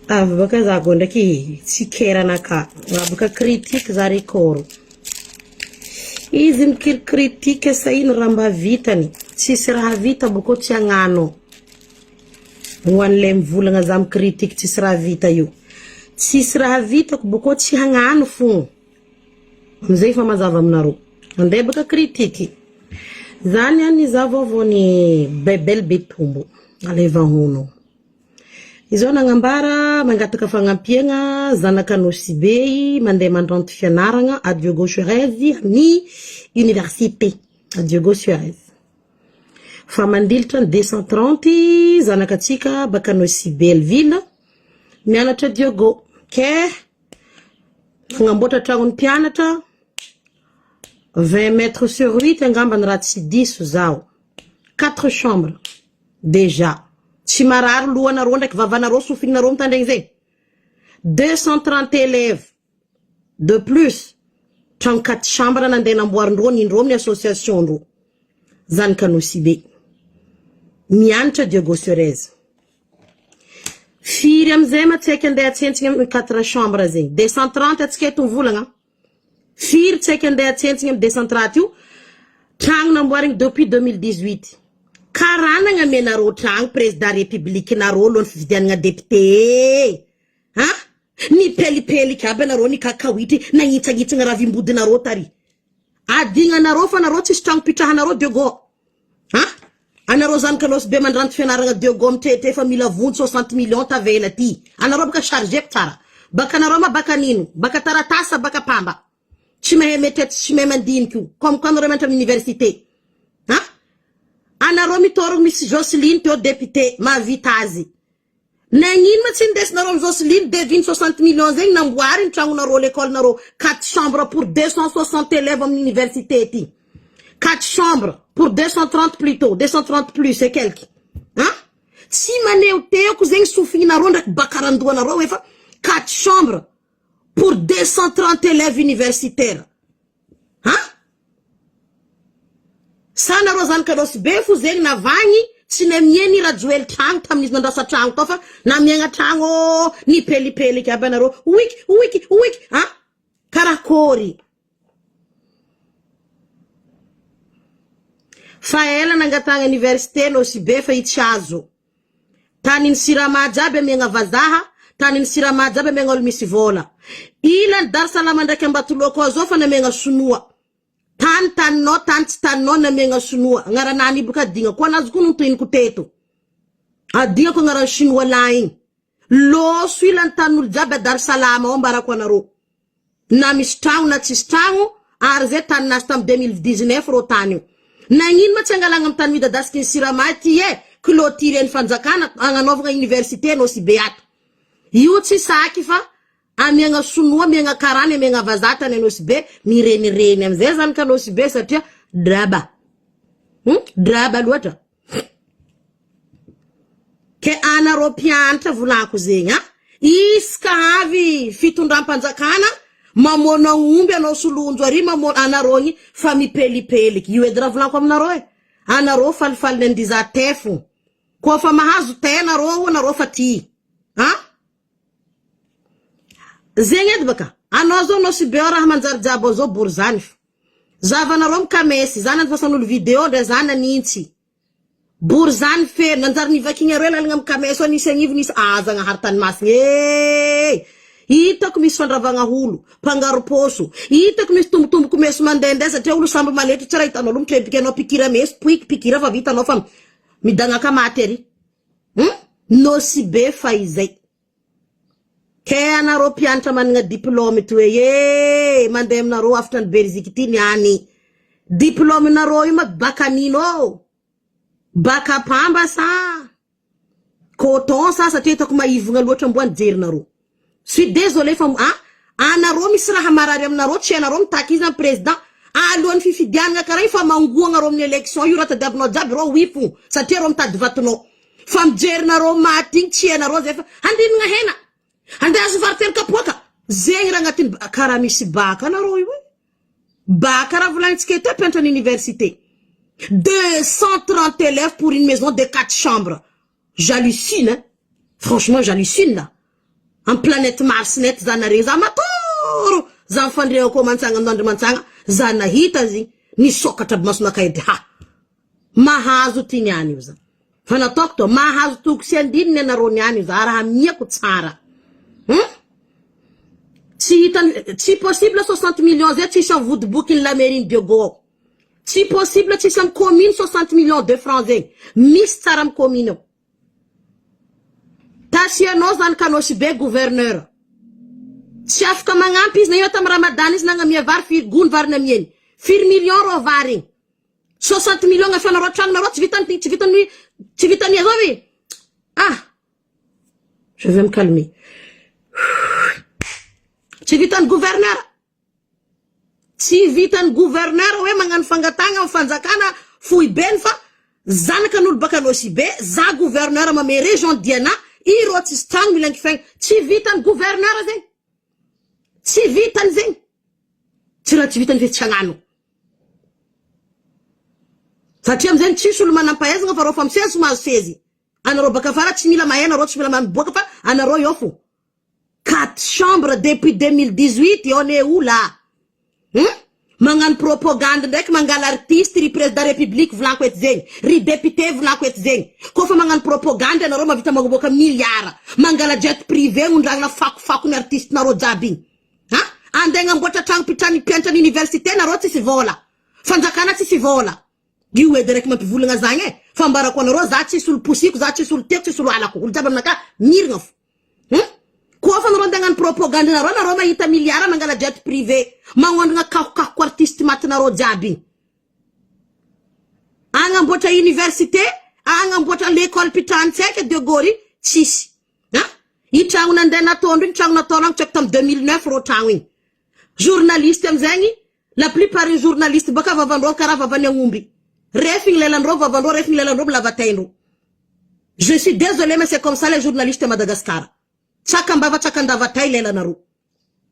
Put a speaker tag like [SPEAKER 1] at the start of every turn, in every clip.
[SPEAKER 1] baka za gonda ki sikera naka baka critique za rekoro izy mikir critique sa ino ramba vitany tsisy raha vita boko tsy agnano hoan'le mivolagna za mi critique tsisy raha vita io tsisy raha vita boko tsy hagnano fo amizay fa mazava aminaro andeha baka critique zany ani za vovony bebel betumbo aleva hono izo nagnambara mangataka fagnampiagna zanaka Sibey mandeha mandranto fianaragna à Diogo Suarez ni université à Diogo Suarez fa mandilitra 230 zanaka tsika baka Sibeyville mianatra Diogo ke fagnamboatra tragno mpianatra 20 mètres sur 8 angamba raha tsy diso zao 4 chambres déjà tsy marary lohanareo ndraiky vavanareo sofignareo mitandregny zay 230 élèves de plus tragno 4 chambres nandeha namboarindreo nindreo amin'ny association ndreo zanaka Sibey mianatra Diogo Suarez firy amizay matsaiky andeha atsentsigny amin'ny 4 chambres zegny 230 atsika eto mivolagna firy tsaiky andeha atsentsigny amin'ny 230 io tragno namboarigny depuis 2018 karanagna menareo tragno président république nareo lony fividianagna député ha ni pelipely kaby anareo ni kakawitry nagnitsagitsagna raha vimbodinareo tary adignanareo fa nareo tsisy tragno pitrahanareo Diogo ha anareo zanaka Sibey mandranto fianaragna Diogo mitete fa mila vonjy 60 millions tavela ty anareo baka chargé tsara baka anareo ma baka nino baka taratasa baka pamba tsy mahay metety tsy mahay mandiniky comme quand anareo mantra université ha anareo mitorogno misy Jocelyne teo député mavita azy nagnino ma tsy ndesinareo Jocelyne devine 60 millions zegny namboary tragnonareo l'école nareo 4 chambres pour 260 élèves amin'ny université ty 4 chambres pour 230 plutôt 230 plus et quelques hein si maneo teoko zegny sofinareo ndraiky bakarandoanareo efa 4 chambres pour 230 élèves universitaires hein sanareo zanaka Sibey fo zegny navagny tsy namieny rajoel tragno tamin'izy nandrasa tragno to fa namiagna tragno ni pelipely kaby anareo wiki hein karakory fa ela nangatagna université Sibey fa itsy azo tanin'ny Sirama jiaby amiagna vazaha tanin'ny Sirama jiaby amiagna olo misy vola ilany Dar Salama ndraiky Ambatoloko azo fa namiagna sonoa taninao tany tsy taninao namiagna sonoa agnaranany boka adigna ko anazy ko notoiniko teto adigna ko agnarany chinois la igny loso ilany tan'olo jiaby Dar Salama ao mbarako anareo na misy tragno na tsisy tragno ary zay taninazy tamy 2019 ro tany io nagnino ma tsy angalagna amin'ny tany midadasiky ny Sirama ty clôture ny fanjakana agnanovagna université Sibey ato io tsy saky fa amiagna sonoa amiagna karany amiagna vazata ny Sibey mirenireny amizay zanaka Sibey satria draba draba loatra ke anareo mpianatra volako zegny iska avy fitondram-panjakana mamona omby anao solonjo ary mamona anareo igny fa mipelipeliky io edy raha volako aminareo anareo falifaly nandiza tefo ko fa mahazo tenareo anareo fa ty zegny edy baka anao zao Sibey raha manjary jabo zao borzany zavanareo mikamesy zany anfasan'olo vidéo ndre zany anintsy borzany fe nanjary nivakigny areo lalagna mikamesy anisy agnivo nisy zagnahary tany masigny hitako misy fandravagna holo pangaro poso hitako misy tombotomboko meso mandehandeha satria olo samby maletry tsy raha hitanao olo mitrebiky anao pikira meso pikira fa vitanao fa midagnaka maty ary Sibey fa izay ke anareo mpianatra managna diplôme ty hoe mandeha aminareo afatra ny Belgique ty niany diplôme nareo io ma baka nino baka pamba sa coton sa satria hitako maivagna loatra mboany jerinareo suis désolé fa anareo misy raha marary aminareo tsy anareo mitaky izy amin'ny président alohan'ny fifidianagna karaha fa mangoagna reo amin'ny élection io raha tadiavinao jiaby reo wifo satria reo mitady vatonao fa mijerinareo maty igny tsy anareo zay fa handinagna hena andeha azo variteny kapoaka zegny raha agnatiny karaha misy baka anareo io baka raha volagnitsika eto mpianatra ny université 230 élèves pour une maison de 4 chambres j'hallucine franchement j'hallucine là en planète Mars net zanare zamatoro zan fandreo ko mansanga ndandre mansanga zana hita zi ni sokatra masuna kaidi ha mahazo tinyani uza fana tokto mahazo tuksendine na roniani uza ara hamia kutsara si possible 60 millions zet si cham vous de bouquin la mairie de go si possible si cham commune 60 millions de francs mis taram commune Tasiano zan kanoshi be gouverneur. Chef kama ngampis na yotam ramadanis na ngamia var fir gun var na mien. Fir million ro varing. 60 millions nga fana rotran na rot civitan ni azovi. Ah. Je vais me calmer. Civitan gouverneur. Civitan gouverneur we mangan fangatanga fanzakana fui benfa zan kanul bakanoshi be za gouverneur ma me région diana. Iroti stang milang feng civitan gouverneur zeng civitan zeng tira civitan ve changano fatiam zeng chisul manampayez nga faro fam sensu ma sezi anaro baka fara chimila mayena ro chimila man boka fa anaro yofu 4 chambres depuis 2018 et on est où là mangan propagande ndek mangal artiste ri président de la république vlan kwet zeng ri député vlan kwet zeng ko fa mangan propagande na roma vita magoboka milliard mangala jet privé undanga faku na artiste na ro jabin ha andenga mbota tang pitani piantani université na roti si vola fanzakana si vola giwe direct ma pivulanga zange fambara ko na ro zachi sul pusiku zachi sul tekti sul ala ko jabam naka mirngaf ko fa no ndangan propagande na roma ita milliard mangala jet privé mangon nga ka artiste matna ro jabi anga mbota université anga mbota l'école pitanteke de gori chisi ha ita una ndena tondu changna tolang chektam 2009 ro tawin journaliste mzengi la plupart des journalistes baka vavandro karava vanya ngumbi refing lelan ro vavandro refing lelan ro la vatendo je suis désolé mais c'est comme ça les journalistes de Madagascar chaka mbava chaka ndava tailela naro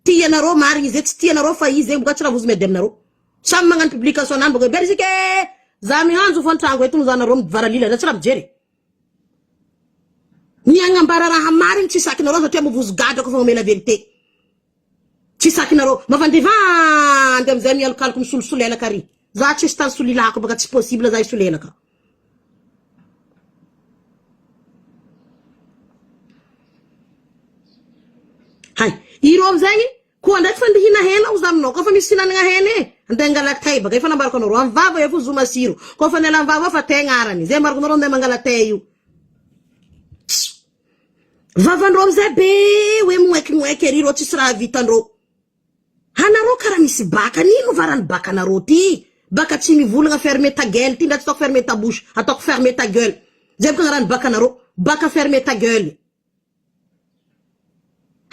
[SPEAKER 1] tiya naro mari zet tiya naro faize mbachara vuzme dem naro chammangan publication nan bogo berzike zami hanzu fontango etum zana rom varalila da chara jere nyanga mbarara hamari chisaki naro so temu vuzgado ko fo me la vérité chisaki naro mavande va ndem zami al kalkum sulsulela kari za chistan sulila ko baga possible za sulela ka hay irom zangi ko ndak fandi hina hena uzamno ko fami sinan nga hene ndengala tay bagay fana bar ko no ron vava yefu zuma siru ko fane la vava fa tengarani ze mar ko no mangala tayu vava ndrom zebe we mweke riro tisra vitandro hanaro karamisi baka ninu varan baka na roti baka chimi vulanga fermer ta gueule tinda tok fermer ta bouche atok fermer ta gueule zeb ko ran baka na ro baka fermer ta gueule.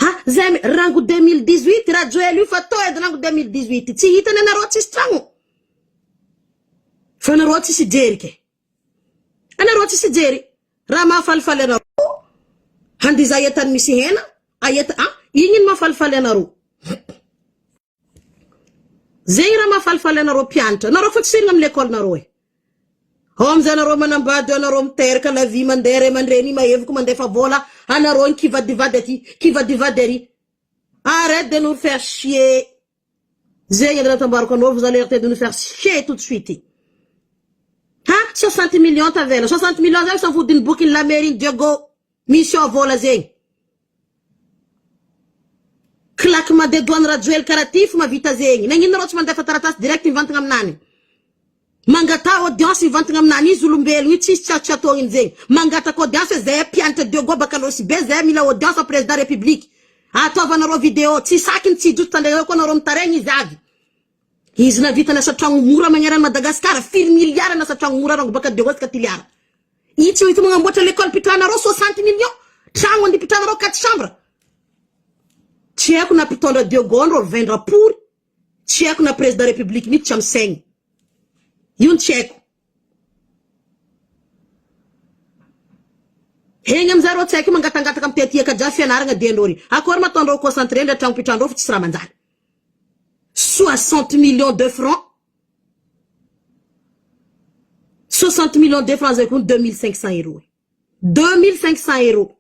[SPEAKER 1] Ha, zem rangu 2018 radio elu fato ed rangu 2018 ti hitane na roti strango fana roti si jerike ana roti si jeri rama falfale na handi zayetan misi hena ayeta yingin ma falfale na ro zeira ma falfale na ro pianta na ro fot singam l'école na ro hom zana ro manamba do na rom terka la vie mandere mandreni ma yev ko mande fa vola ana ron qui va divaderi arrête de nous faire chier zéya de tambarko no vous allez arrêter de nous faire chier tout de suite ha 60 millions ta vela 60 millions ça vous d'une bouquin la mairie Diego mission vola zeng claquement de douane radio karatif ma vita zeng na ngin rot man defa taratas direct invent ngam nani mangata audience vente ngam nani zulumbel wi ci chato nzeng mangata ko audience ze piante de go bakalo si beze mi la audience président république ato vanaro video ci sakin ci jutande ko no rom tareni zavi hizna vita na satang mura manyara Madagascar fir milliard na satang mura ro baka de go skatiliar ichi witu ngam bota l'école pitana ro 60 millions chango ndi pitana ro 4 chambres cheku na pitona de gondro vendra pour cheku na président république ni cham 5 yun check hengam zaro check mangata kam tetie ka jafia na nga dendori akor ma tondo concentré le temps pitando fu tsra manzal 60 millions de francs 60 millions de francs avec 2500 euros 2500 euros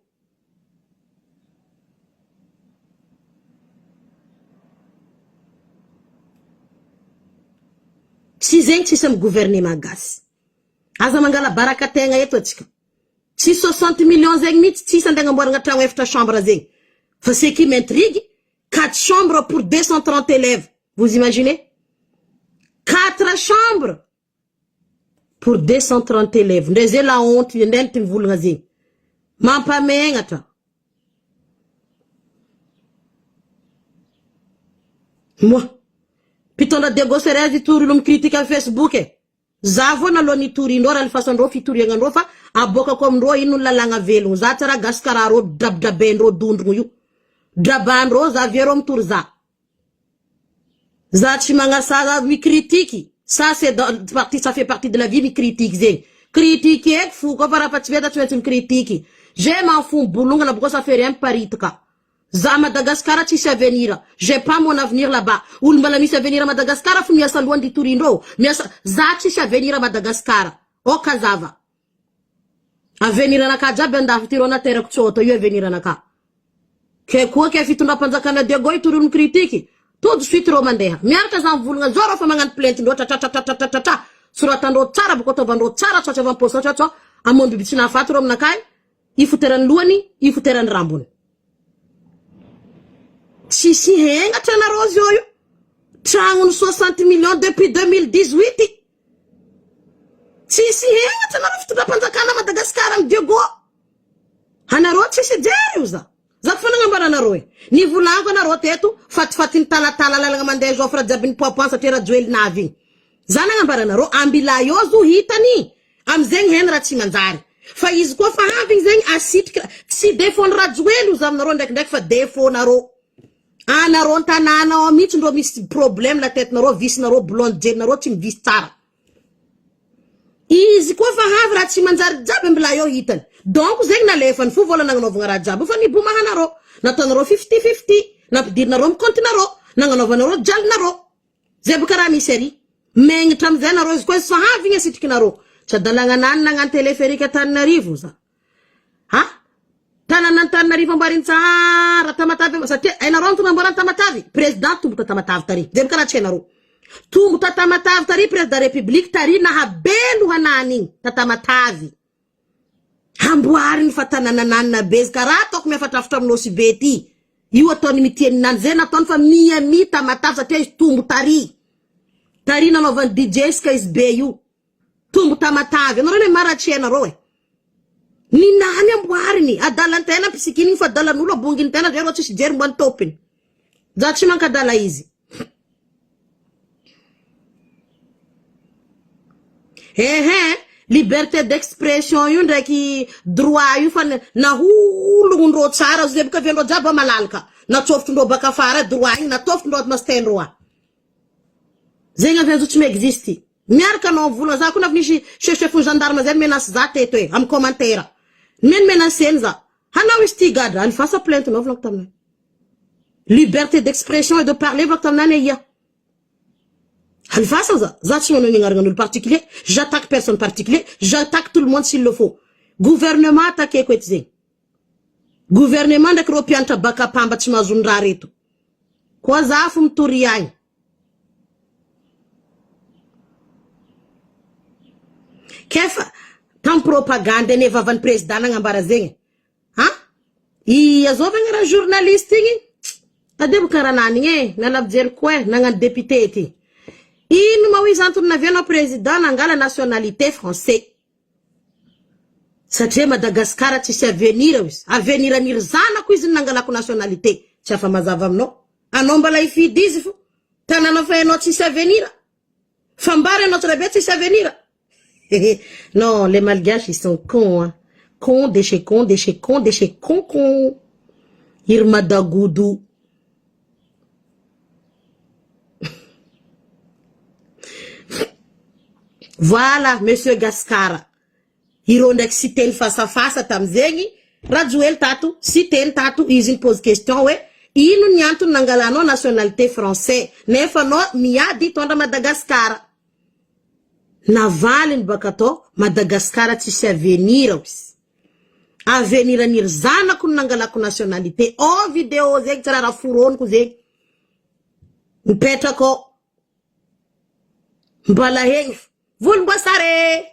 [SPEAKER 1] Si zeng tsy sam gouvernement gasy. Aza mangala baraka tegna eto atsika. Si 60 millions zeng mitsy tsy sandegna mboaragna tragno efatra chambre zeng. Fa ce qui m'intrigue, 4 chambres pour 230 élèves. Vous imaginez? 4 chambres pour 230 élèves. Ndeze la honte ndenti mvulanga zeng. Mampamenga. Moi, pitonda degosserezi turi lum critique Facebook e. Zavo na loni turi ndora alfason ro fituri ngandro fa aboka kom ro inu lalanga velu za tara gaskara ro dabdabendro dundru yu. Drabandro za vierom turza. Za chimanga sa mi critique. Ça c'est ça fait partie de la vie mi critique zeng. Critiquer fou ko para patveda tu une critique. Je m'en fous boulunga na ça fait rien paritka. Za Madagascar ci sa venir. J'ai pas mon avenir là-bas. Ou le malami sa venir à Madagascar fu miasa loin di Turindo. Miasa za ci sa venir à Madagascar. O kazava. A venir na ka jabenda fitirona terek choto yo venir na ka. Ke ko ke fitunda panzakana de goy turun critique. Tout de suite romandeha. Miarka za vulunga zoro fa mangan plainte ndo ta. Suratando tsara bukoto bando tsara chocho van poso chocho. Amon bibitsina fatro na kai. Ifuteran luani, ifuteran rambun. Si henga tena rose yoyo. Trangun 60 millions depuis 2018. Si henga tena raftuda panzakana Madagascar am diego. Hana ro si jeriuza. Za kufana ngambara na roe. Ni vulango na rotetu fatin tala la mande jofra jabin popansa tera joel navi. Zana ngambara na ro ambila yozu hitani. Am zeng henra chimanzari. Fa izko fa having zeng asit si defondra joel uzam na ro ndek fa defo na ro. Ana ronta nana o mitu ndo mis problem la tête na ro vis na ro blonde na ro tim vis tara. Izi ko fa havra ti manjar jabe mbla yo hitan. Donc zeg na lefan fu vola na no vngara jabe fa ni buma hana ro. Na ton ro 50-50 na dir na ro konti na ro na no vana ro jal na ro. Zebu kara mi seri. Meng tam zena ro ko fa having sitik na ro. Cha dalanga nan na ngan teleferika tan na rivu sa. Ha? Tananantan na riva mbarin tsara tamatavi satria aina ron tu namboran tamatavi president tumbuta tamatavi tari dem kana chena ro tumbuta tamatavi tari president republique tari na habelu hanani tatamatavi hambuarin fatanananan na bez karatok me fatafta no sibeti yu ton mitien nan zena ton fa mi tamatavi satria tumbutari tari na novan DJ Skies Beyu tumbuta tamatavi no ne mara chena ro ni nani ambuari ni adalan tena pisikini fa dala nulo bungin tena dero tsi jer mban topin zachi manka dala hizi liberté d'expression yun reki droit yu fa na hulu ndo tsara zeb ka vendo jaba malalka na toftu ndo baka fara droit na toftu ndo masten roi zenga venzo tsi existi miarka no vulo za kuna vnishi chef gendarme zen menace za teto am commentaire men menacenza hana wisti gadra al fasa plainte no vlog tamna liberté d'expression et de parler vlog tamna ne ya al fasa za chi no ngar ngul particulier j'attaque personne particulier j'attaque tout le monde s'il le faut gouvernement attaquer ko etze gouvernement de kropianta baka pamba chi mazundra reto ko za fu mturiani kefa tam propaganda ne vavan president ngambara zengi ha I azova ngara journaliste ngi adebu karanani nge na labjer kwe na nga député ti inu mawisantu na viena president ngala nationalité français satria Madagascar ti se avenir mirzana kuizina ngala ku nationalité chafa mazava mno anomba la ifi dizifu tanana fa no ti se avenir fambare notre bête ti se avenir. Non, les Malgaches, ils sont cons, hein. Cons, déchets cons, déchets cons, déchets cons, cons. Irmadagoudou. Voilà, monsieur Gascara. Irondek siten face à face à Tamzengi. Radjouel tatu, siten tatu, ils posent question, ouais. Inu nyantu nangalano nationalité français. Nefano, mia dit on Madagascar. Navalin bakato Madagascar ti se avenir nirzana kun nangala ku nationalité o video zeg tsara furon ku zeg mpeta ko Mbala heng. Volumboasare.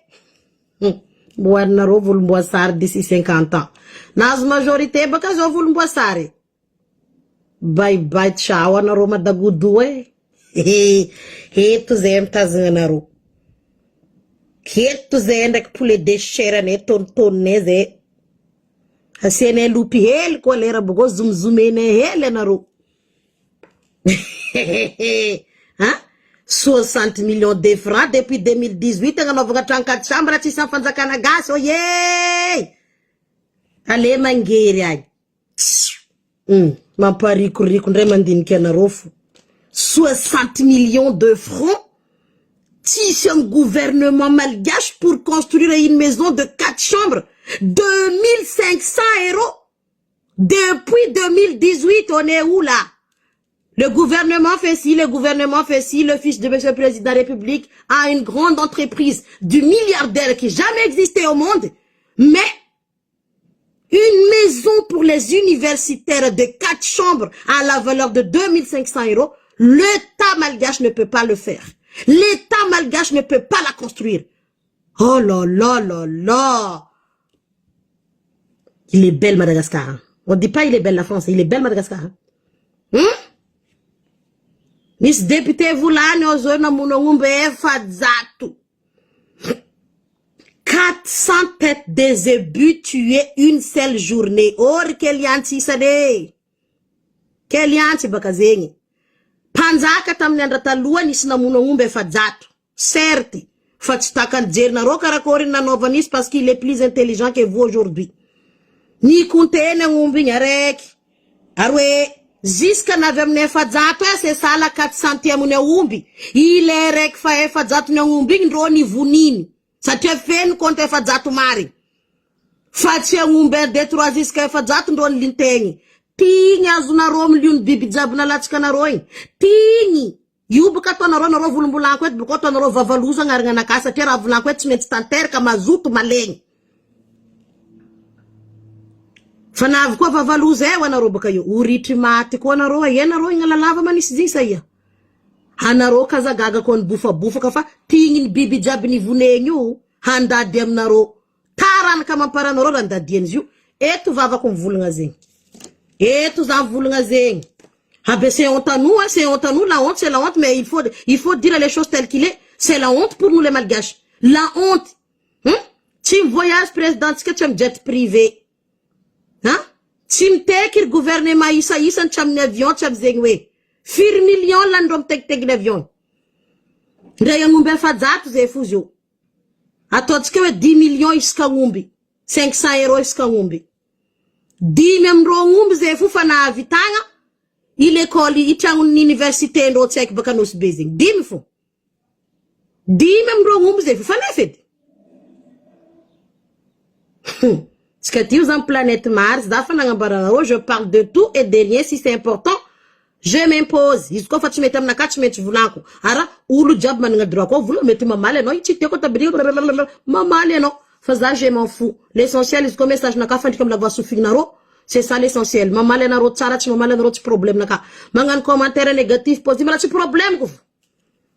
[SPEAKER 1] Boarnaro volumboasare d'ici 50 ans. Nas majorité baka zo volumboasare. Bye bye tchau na Roma da Gudue. Heto zem tazanaro. Heto zem que pule deixera ne tontoneze. Asene lupi hel ko lera bugo zum zumene hele naro. Hein? 60 millions de francs depuis 2018 nga novaka tranka chambra ci san fanzakana gas oye. Ale mangeri ay. Mampariku riku ndre mandini kena rofu. 60 millions de francs. Si un gouvernement malgache pour construire une maison de 4 chambres. 2500 euros. Depuis 2018, on est où là? Le gouvernement fait ci, le gouvernement fait ci, le fils de monsieur le président de la République a une grande entreprise du milliardaire qui jamais existé au monde. Mais une maison pour les universitaires de 4 chambres à la valeur de 2500 euros, l'État malgache ne peut pas le faire. L'État malgache ne peut pas la construire. Oh là là là là. Il est belle Madagascar. Hein? On dit pas il est belle la France, il est belle Madagascar. Hein? Miss député Voulane ozona munongumbe fadzatu. 400 têtes des zébus tuées une seule journée. Or kelianti sade. Kelianti bakazengi. Panzaka tamnendra talua nisina munongumbe fadzatu. Certes, fatstakan djerna rokarakori na novanis parce qu'il est plus intelligent que vous aujourd'hui. Ni kuntene ngumbi nyarek. Arwe. Jusqu'à n'avem ne fadzato c'est ça la 400e ne umbi. Il est rek fa fadzato ne umbi ndroni vunini. Ça te fait compte fadzato mari. Fatia umbe de 3 jusqu'à fadzato ndroni lintengi. Tingi azuna rom liun bibi jabna latika na roin. Tingi. Yubu katona ro na ro vulumbulankwet bukoto na ro vavaluza ngaringa na kasa tera vulankwet metstanter kama zutu maleng. Fanav kwa vavaluze wana robo kayo uriti mati kwa na roa yena roa ngala lava manisi zisa ya hana ro kaza gaga kon bufa kafa tingin bibi jabi ni vunenyu handa dem na ro taran kama para na ro randa dienzu etu vava kon vulunga zeng etu za vulunga zeng habe c'est honte à nous la honte c'est la honte mais il faut dire les choses telles qu'il est c'est la honte pour nous les malgaches la honte tu voyage président que tu aimes jet privé. Hein? Tim tekir gouvernement isa cham avion cham zengwe. 4 millions landom tek l'avion. Ndaya ngumbe fadzatu ze fuzio. Atotske 10 millions iska ngumbi. 500 euros iska ngumbi. 10 memro ngumbi ze fufa na vitanga. Ile koli itang université ndo tek bakanos bezing. 10 fu. 10 memro ngumbi ze fufa na fed. Ce que tu es en planète Mars, je parle de tout et de rien. Si c'est important, je m'impose. Isko fati metam na kach met vulanko. Ara ulu job man ngadra ko vulu metu mamale no ichi te ko tabiri mamale no. Faza je m'en fous. L'essentiel isko message na ka fandi comme la voix sous fignaro. C'est ça l'essentiel. Mamale na ro tsara chi mamale na ro chi problème na ka. Mangan commentaire négatif positif la chi problème ko.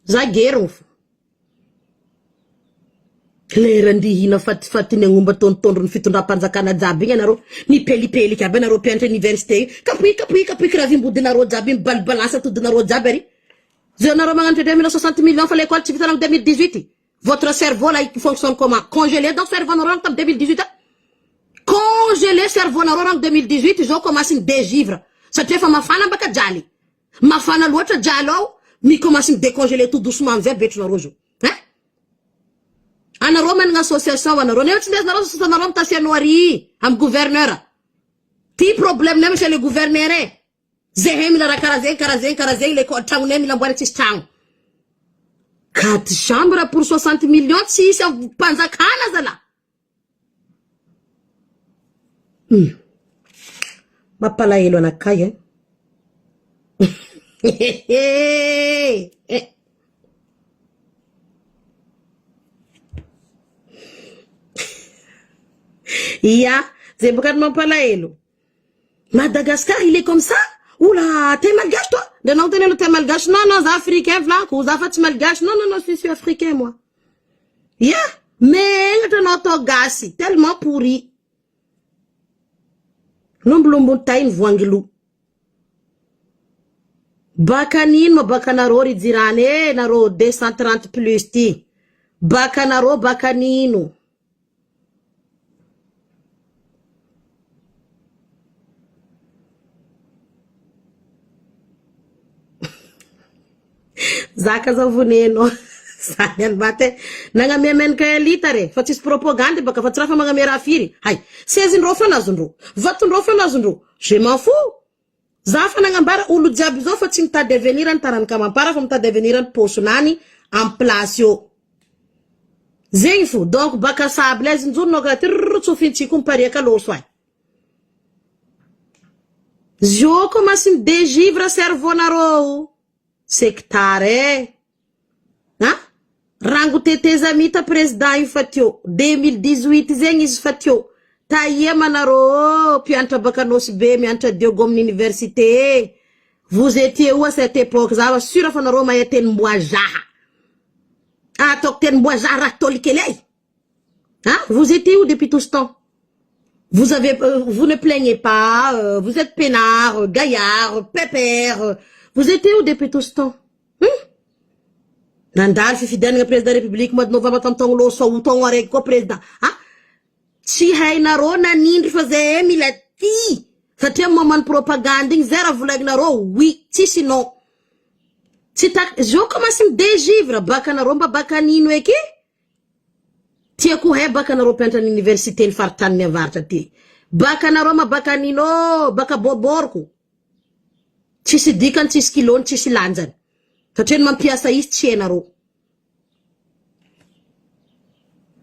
[SPEAKER 1] Za guerre Lerandi hina fati ne ngumba ton fitunda panzakana zabi naro ni peli ka benaro pente université kapui kravim budina ro zabi bal balance tout de ro zaberi zonaro mangante 2060 millions fa l'école ci en 2018 votre cerveau là il fonctionne comment congelé donc cerveau en 2018 congelé cerveau en 2018 ils ont commencé dégivre ça te fait ma fana baka jali ma fana l'autre jalo mi commence décongeler tout doucement vers betu rojo Ana Roman association wana Roneo Tines na rosa na rom tasia noiri am gouverneur. Ti problème nem chez le gouverneur. Zehem la karazen le ko tang nem la boire tang. 4 chambres pour 60 millions si ça panza kana zala. Mapala yelo na kaya. Ya, c'est pourquoi mon palaelo. Madagascar, il est comme ça. Oula, t'es malgache, toi? De non, t'es malgache. Non, non, c'est africain, v'là, vous avez fait malgache. Non, non, non, je suis africain, moi. Yeah. Mais, t'es notre gassi, tellement pourri. L'omblombo taïn voangilou. Bakanin, ma bakanaro, dirane, naro 230 plus ti. Bakanaro, bakanino. Zaka za veneno. Sanyan bate. Nanga memen ka elitare. Fatis propagande baka fatrafa mga merafiri. Hay. Sezin rofa nazundro. Vatun rofa nazundro. Je m'en fous. Zafa nanga mbara ulu diaby zo fa tsy mita devenir an taran kamampara fa mita devenir an posonani en place yo. Zegny fo. Donc baka sablez nzur noga tirr tsofinchi kumparia ka loso ay. Zio commence dégivre cerveau naro. Sectare. Hein? Rango tetes amita président io fatio 2018 zegny izy fatio taia manaro piantra bakanosy be miantra diogo amin'ny université vous étiez où à cette époque za sûr fa naro mahay teny mboazaha ataoko teny mboazaha raha tolikelay hein? Vous étiez où depuis tout ce temps? Vous avez vous ne plaignez pas vous êtes peinard gaillard pépère vous étiez où depuis tout ce temps? Nandal fifidianana président de la République mois de novembre tamtong loso utong arek ko président ah tsy hainarô nanindry fa zay mila ty satria moment propagande igny zay raha volaginarô oui tsisy non tsy tak zo commence midégivre bakanarô mba bakanino eky tiako hay bakanarô mpianatra université ny faritany miavaratra ty bakanarô ma bakanino baka boboroko tsisy dikany tsisy kilony tsisy lanjany satria ny mampiasa izy tsy hainarô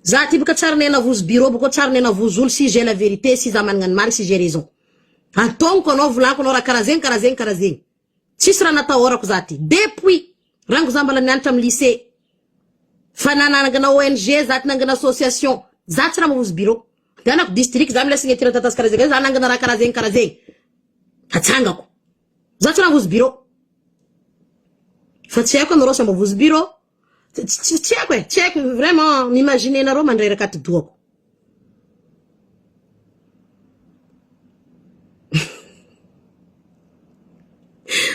[SPEAKER 1] za ty baka tsara nena vozy bureau baka tsara nena vozy olo si j'ai la vérité si za managna ny marina si j'ai raison antonko anao volanko anao raha karazegny karazegny karazegny tsisy raha natahorako za ty depuis rango za mbala nianatra amy lycée fa nanangana ONG za ty nangana association za tsy raha mavozy bureau de anako district za mila signature tatasy karazegny za nangana raha karazegny karazegny hatsangako za tsy raha mavozy bureau fa tsy haiko anarô sa mavozy bureau tsy haiko vraiment m'imaginer narô mandray raka ty doako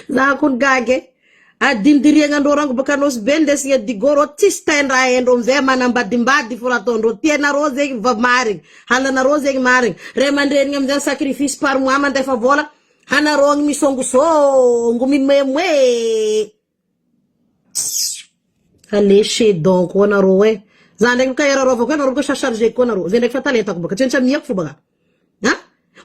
[SPEAKER 1] za kon gage adindiriagnandrô rango baka nosy be ndesigna digôrô tsisy taindraha haindrô amizay manambadimbady fo nataondrô tianarô zegny va marigny halanarô zegny marigny ray aman-drenigny amizay sacrifice par mois mandefa vola hanarô gny misongosongo mimemoe aleshe donc anarô e za ndraiky ka erarovako anarô ka chargé ko anarô zay ndraiky fa talentako baka tsy miako fo baka ha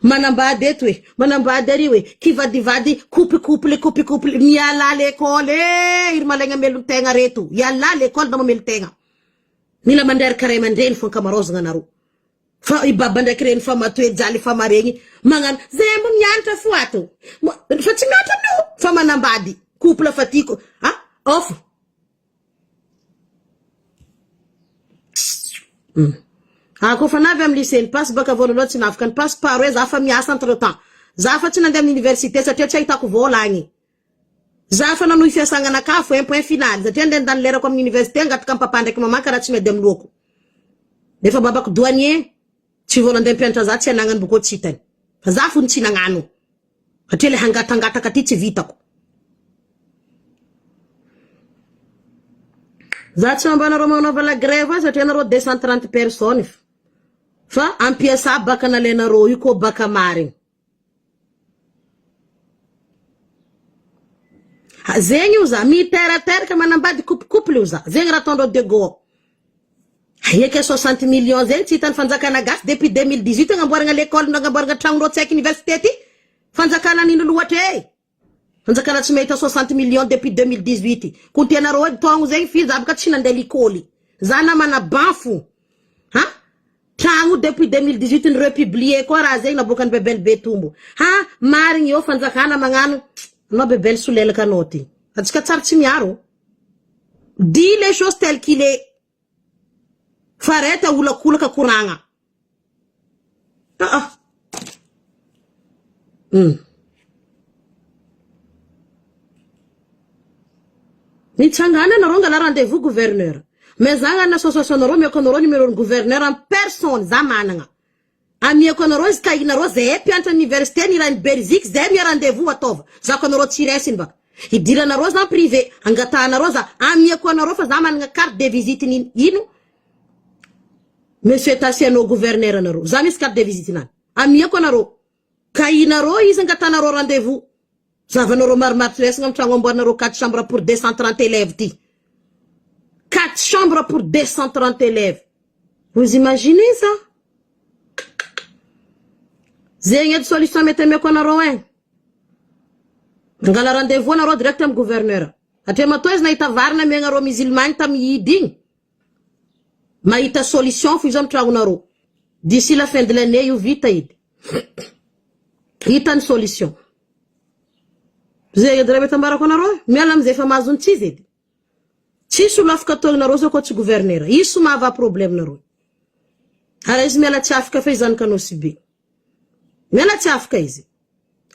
[SPEAKER 1] manambady eto e manambady ary hoe kivadivady couple miala l'école e iry malagna melo tegna reto iala l'école da mamelo tegna mila mandery kare mandreny fo kamarozagna anarô fa ibaba ndraiky reny fa matoe jaly fa maregny magnano zay mbo mianatra fo ato fa tsy mianatra no fa manambady couple fatiko ha off ako fa navy amy lycée ny passe baka voalohany tsy nafaka ny passe par hoe za fa miasa entre temps za fa tsy nandeha amin'ny université satria tsy ahitako vola agny za fa nanohy fiasagnanakafo un point final satria ndeha ndany lerako amin'ny université angataka papa ndraiky maman karaha tsy medy amy loko nefa babako douanier tsy vola andeha mpianatra za tsy anagnany boko tsy hitany fa za fo ny tsy nagnano satria le hangatangataka ty tsy vitako za tsy mambanarô manova la grève satria narô 230 personnes fa ampiasa baka nalenarô io ko baka marigny zegny io za miterateraka manambady couple io za zegny raha ataondrô dego aieke 60 millions zegny tsy hitany fanjakana gasy depuis 2018 agnamboaragna l'école agnamboaragna tragnonrô tsy haiko université ty fanjakana nino loatra e fanjakana tsy mahita 60 millions depuis 2018 ko tianarô togno zegny fi za baka tsy nandeha l'école za namana banfo ha tragno depuis 2018 ny republier koa raha zegny nabokany bebel betombo ha marigny eo fanjakana magnano no bebel solelaka anao ty atsika tsara tsy miaro dis les choses telles qu'il est fareta olakolaka koragna Ni changana na ronga la rendez-vous gouverneur. Mais zanga na association na ro me kono numéro gouverneur en personne zamana. Ami kono ro ska ina ro ze pianta université ni ran Belgique ze mi rendez-vous atova. Za kono ro tiresin ba. Idira na rosa privé angata na rosa ami kono ro fa zamana carte de visite ni inu. Monsieur Tassiano gouverneur na ro. Zamis carte de visite na. Ami kono ro. Kaina ro isangata na ro rendez-vous. Zavanoro marmatres ngam trango mbona ro 4 chambres pour 230 élèves ti. 4 chambres pour 230 élèves. Vous imaginez ça? Zénget solution mette me kona roen. Ngala rendez-vous na ro direct am gouverneur. Atema toes na ita varna me ngaro musulman tam yiding. Ma ita solution fizam trango na ro. D'ici la fin de l'année you vita id. Ita une solution. Zénget drebe tambara kona ro. Melam ze famazun chizid. Chisu lafka tol na rozo ko gouverneur. Isu ma va problème na ro. Hala ismela chafka fezan kano sibi. Mela chafka izi.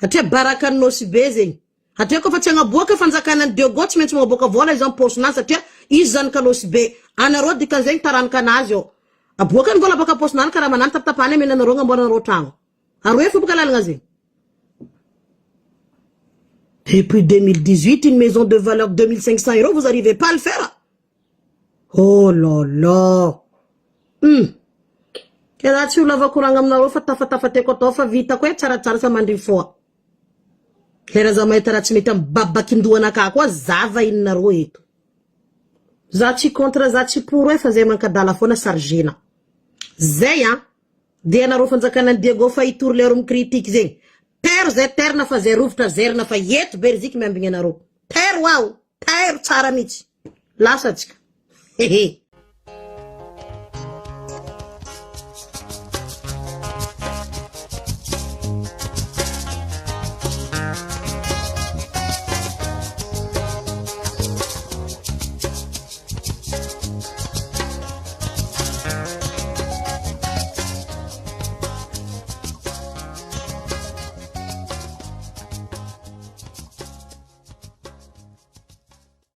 [SPEAKER 1] Hate baraka no sibeze. Hate ko fachenga boka fanza kana de gotchment mo boka vola izan posna sa te izan kano sibe. Ana ro di kanzen taran kanazio. Abokan vola boka posna kara manan tap tapane mena no ronga bona rotango. Arwe fu boka lalngazi. Depuis 2018, une maison de valeur de 2500 €, vous n'arrivez pas à le faire. Oh là là. Kaya tu lava kurangam na rofa tafate ko tofa vita ko chara sa mandifo. Kera za mai tarachimita baba kinduana ka kwa zava inna roito. Zachi contra zachi puro e fazer manca dala fona sargina. Zeya de na rofa zakana Diego fa itur lerum critique zen. Per eterna fazer rufta zerna fa yet berzik membinga na ro. Per wow, per charamich. Lasachka. Hehe.